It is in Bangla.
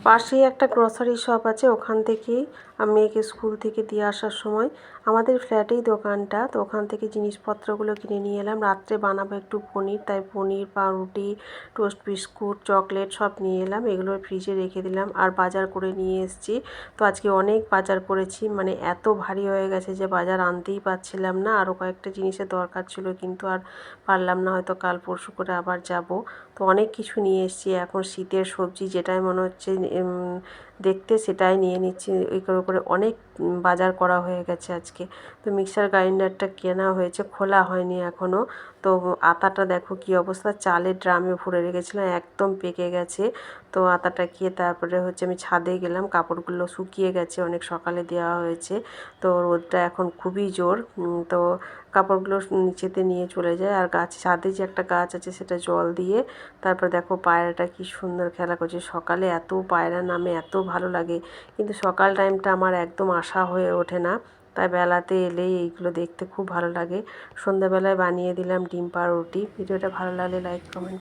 পাশেই একটা গ্রসারি শপ আছে, ওখান থেকেই আমি মেয়েকে স্কুল থেকে দিয়ে আসার সময় আমাদের ফ্ল্যাটেই দোকানটা, তো ওখান থেকে জিনিসপত্রগুলো কিনে নিয়ে এলাম। রাত্রে বানাবো একটু পনির, তাই পনির, পাউরুটি, টোস্ট বিস্কুট, চকলেট সব নিয়ে এলাম। এগুলো ফ্রিজে রেখে দিলাম। আর বাজার করে নিয়ে এসেছি। তো আজকে অনেক বাজার করেছি, মানে এত ভারী হয়ে গেছে যে বাজার আনতেই পারছিলাম না। আরও কয়েকটা জিনিসের দরকার ছিল, কিন্তু আর পারলাম না, হয়তো কাল পরশু করে আবার যাব। তো অনেক কিছু নিয়ে এসেছি। এখন শীতের সবজি যেটাই মনে হচ্ছে দেখতে সেটাই নিয়ে নিচ্ছি। এই করে করে অনেক বাজার করা হয়ে গেছে আজকে। তো মিক্সার গ্রাইন্ডারটা কেনা হয়েছে, খোলা হয়নি এখনও। তো আটাটা দেখো কী অবস্থা, চালের ড্রামে ভরে রেখেছিলাম, একদম পেকে গেছে। তো আটাটা খেয়ে তারপরে হচ্ছে আমি ছাদে গেলাম, কাপড়গুলো শুকিয়ে গেছে, অনেক সকালে দেওয়া হয়েছে। তো রোদটা এখন খুবই জোর। তো কাপড়গুলো নিচেতে নিয়ে চলে যায়। আর ছাদে যে একটা গাছ আছে সেটা জল দিয়ে তারপর দেখো পায়রাটা কি সুন্দর খেলা করছে। সকালে এত পায়রা নামে, এত ভালো লাগে, কিন্তু সকাল টাইমটা আমার একদম আশা হয়ে ওঠে না। তাই বেলাতে এলেই এইগুলো দেখতে খুব ভালো লাগে। সন্ধ্যাবেলায় বানিয়ে দিলাম ডিম পাউরুটি। ভিডিওটা ভালো লাগলে লাইক কমেন্ট